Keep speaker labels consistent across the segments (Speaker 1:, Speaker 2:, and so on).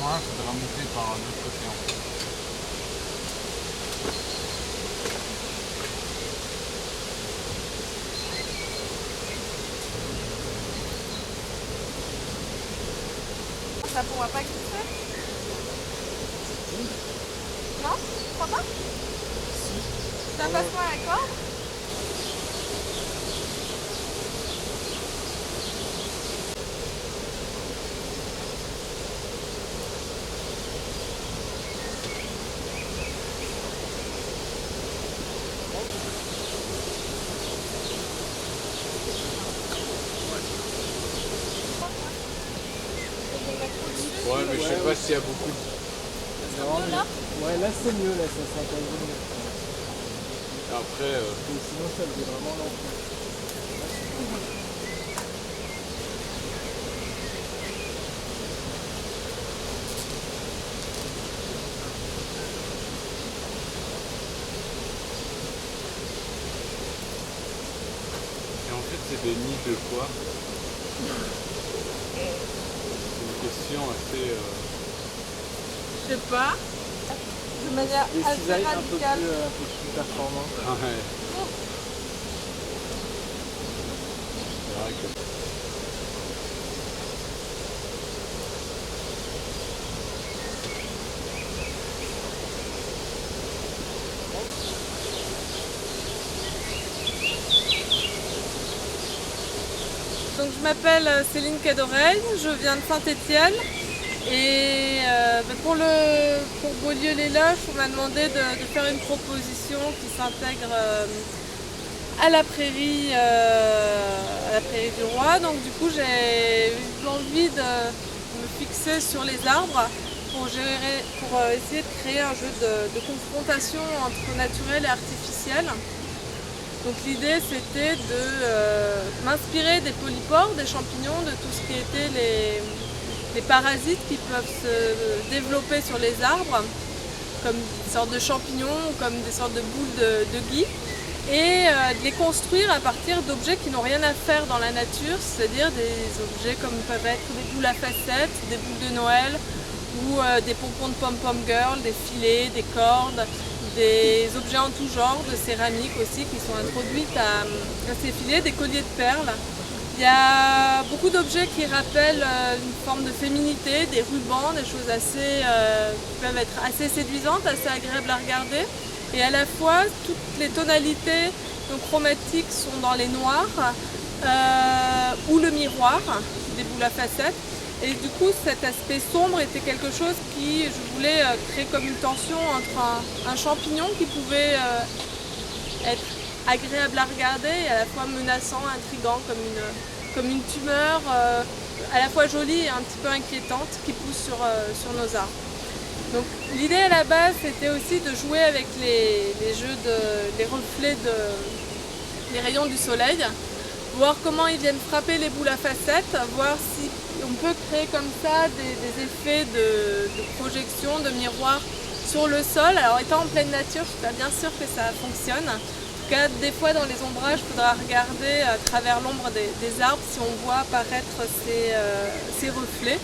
Speaker 1: Ouais, faudra monter par l'autre côté en fait.
Speaker 2: Ça pourra pas glisser? Non? Tu crois pas? Ça passe moins la corde?
Speaker 1: Ouais, mais je sais pas s'il y a beaucoup de...
Speaker 3: Non,
Speaker 2: Là?
Speaker 3: ouais, là c'est mieux, là ça s'intègre mieux.
Speaker 1: Après,
Speaker 3: Et sinon ça faisait vraiment l'enfer.
Speaker 1: et en fait, c'est des nids de quoi? C'est une question assez...
Speaker 2: Je sais pas. De manière
Speaker 3: Des
Speaker 2: assez
Speaker 3: cisailles un peu
Speaker 2: radicale.
Speaker 3: plus performantes.
Speaker 1: Ouais. C'est vrai que...
Speaker 2: Donc je m'appelle Céline Cadoreille, je viens de Saint-Étienne et pour Beaulieu-les-Loches, on m'a demandé de faire une proposition qui s'intègre à la prairie du Roi. Donc du coup j'ai eu envie de me fixer sur les arbres pour essayer de créer un jeu de confrontation entre naturel et artificiel. Donc l'idée c'était de m'inspirer des polypores, des champignons, de tout ce qui était les parasites qui peuvent se développer sur les arbres, comme des sortes de champignons, comme des sortes de boules de gui, et de les construire à partir d'objets qui n'ont rien à faire dans la nature, c'est-à-dire des objets comme peuvent être des boules à facettes, des boules de Noël, ou des pompons de pom-pom girl, des filets, des cordes, des objets en tout genre, de céramique aussi, qui sont introduites à ces filets, des colliers de perles. Il y a beaucoup d'objets qui rappellent une forme de féminité, des rubans, des choses qui peuvent être assez séduisantes, assez agréables à regarder. Et à la fois, toutes les tonalités donc, chromatiques sont dans les noirs ou le miroir, des boules à facettes. Et du coup, cet aspect sombre était quelque chose qui, je voulais créer comme une tension entre un champignon qui pouvait être agréable à regarder et à la fois menaçant, intriguant, comme une tumeur à la fois jolie et un petit peu inquiétante qui pousse sur nos arbres. Donc l'idée à la base, c'était aussi de jouer avec les reflets des rayons du soleil, voir comment ils viennent frapper les boules à facettes, voir si on peut créer comme ça des effets de projection, de miroir sur le sol. Alors étant en pleine nature, je suis pas bien sûre que ça fonctionne. En tout cas, des fois dans les ombrages, il faudra regarder à travers l'ombre des arbres si on voit apparaître ces reflets.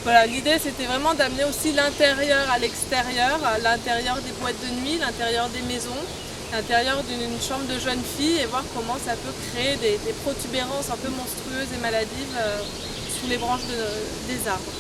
Speaker 2: Voilà, l'idée c'était vraiment d'amener aussi l'intérieur à l'extérieur, l'intérieur des boîtes de nuit, l'intérieur des maisons, l'intérieur d'une chambre de jeune fille et voir comment ça peut créer des protubérances un peu monstrueuses et maladives sous les branches des arbres.